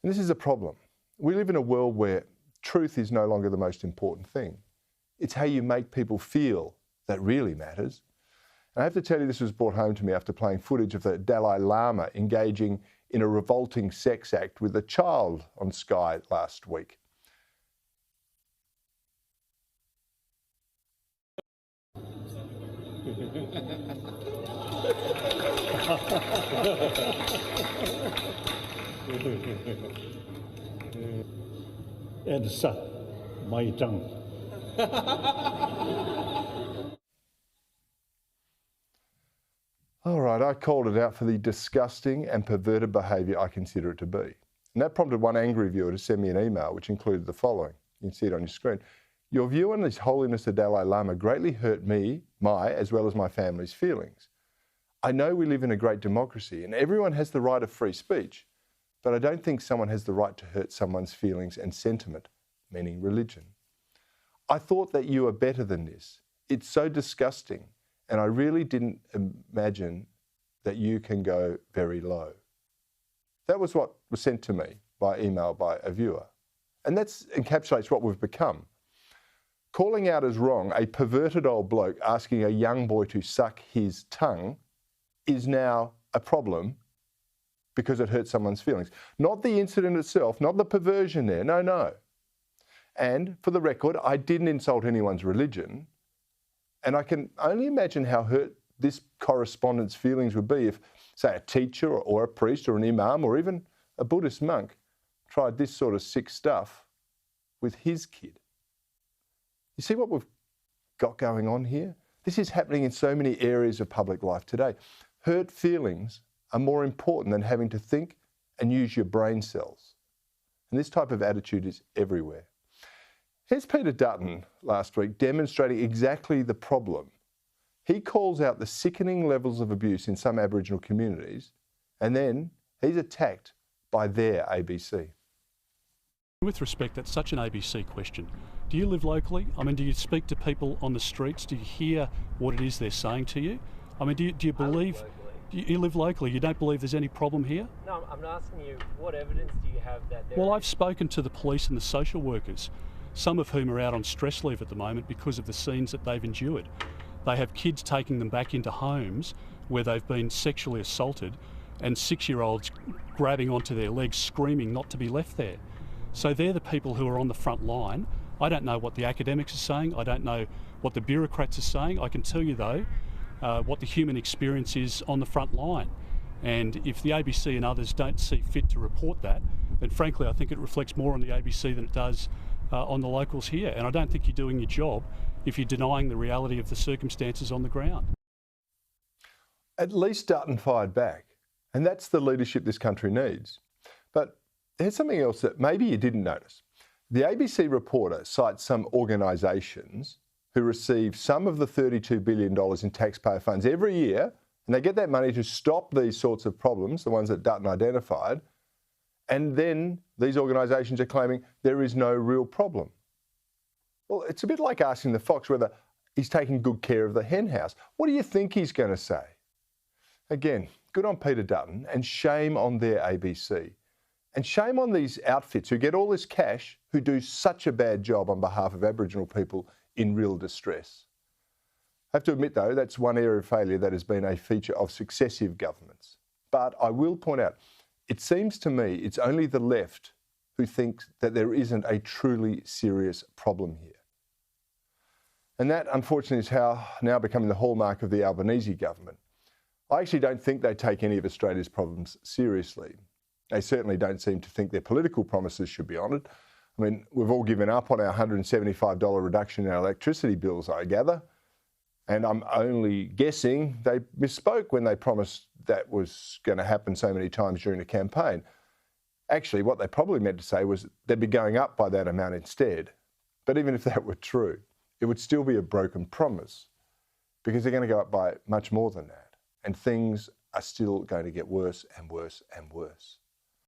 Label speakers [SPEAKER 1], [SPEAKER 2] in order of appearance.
[SPEAKER 1] And this is a problem. We live in a world where truth is no longer the most important thing. It's how you make people feel that really matters. And I have to tell you, this was brought home to me after playing footage of the Dalai Lama engaging in a revolting sex act with a child on Sky last week.
[SPEAKER 2] Edsa, my tongue.
[SPEAKER 1] All right, I called it out for the disgusting and perverted behaviour I consider it to be. And that prompted one angry viewer to send me an email which included the following. You can see it on your screen. Your view on His Holiness the Dalai Lama greatly hurt me, as well as my family's feelings. I know we live in a great democracy and everyone has the right of free speech, but I don't think someone has the right to hurt someone's feelings and sentiment, meaning religion. I thought that you are better than this. It's so disgusting, and I really didn't imagine that you can go very low. That was what was sent to me by email by a viewer. And that encapsulates what we've become. Calling out as wrong a perverted old bloke asking a young boy to suck his tongue is now a problem because it hurts someone's feelings. Not the incident itself, not the perversion there, no. And for the record, I didn't insult anyone's religion, and I can only imagine how hurt this correspondent's feelings would be if, say, a teacher or a priest or an imam or even a Buddhist monk tried this sort of sick stuff with his kid. You see what we've got going on here? This is happening in so many areas of public life today. Hurt feelings are more important than having to think and use your brain cells. And this type of attitude is everywhere. Here's Peter Dutton last week demonstrating exactly the problem. He calls out the sickening levels of abuse in some Aboriginal communities, and then he's attacked by their ABC.
[SPEAKER 3] With respect, that's such an ABC question. Do you live locally? I mean, do you speak to people on the streets? Do you hear what it is they're saying to you? I mean, do you believe... You live locally, you don't believe there's any problem here?
[SPEAKER 4] No, I'm asking you, what evidence do you have that there
[SPEAKER 3] Well, I've spoken to the police and the social workers, some of whom are out on stress leave at the moment because of the scenes that they've endured. They have kids taking them back into homes where they've been sexually assaulted and 6-year-olds grabbing onto their legs, screaming not to be left there. So they're the people who are on the front line. I don't know what the academics are saying. I don't know what the bureaucrats are saying. I can tell you, though, what the human experience is on the front line. And if the ABC and others don't see fit to report that, then frankly I think it reflects more on the ABC than it does on the locals here. And I don't think you're doing your job if you're denying the reality of the circumstances on the ground.
[SPEAKER 1] At least Dutton fired back, and that's the leadership this country needs. But there's something else that maybe you didn't notice. The ABC reporter cites some organisations who receive some of the $32 billion in taxpayer funds every year, and they get that money to stop these sorts of problems, the ones that Dutton identified, and then these organisations are claiming there is no real problem. Well, it's a bit like asking the fox whether he's taking good care of the hen house. What do you think he's going to say? Again, good on Peter Dutton, and shame on their ABC. And shame on these outfits who get all this cash, who do such a bad job on behalf of Aboriginal people in real distress. I have to admit, though, that's one area of failure that has been a feature of successive governments. But I will point out, it seems to me it's only the left who thinks that there isn't a truly serious problem here. And that, unfortunately, is how now becoming the hallmark of the Albanese government. I actually don't think they take any of Australia's problems seriously. They certainly don't seem to think their political promises should be honoured. I mean, we've all given up on our $175 reduction in our electricity bills, I gather. And I'm only guessing they misspoke when they promised that was going to happen so many times during the campaign. Actually, what they probably meant to say was they'd be going up by that amount instead. But even if that were true, it would still be a broken promise because they're going to go up by much more than that. And things are still going to get worse and worse and worse.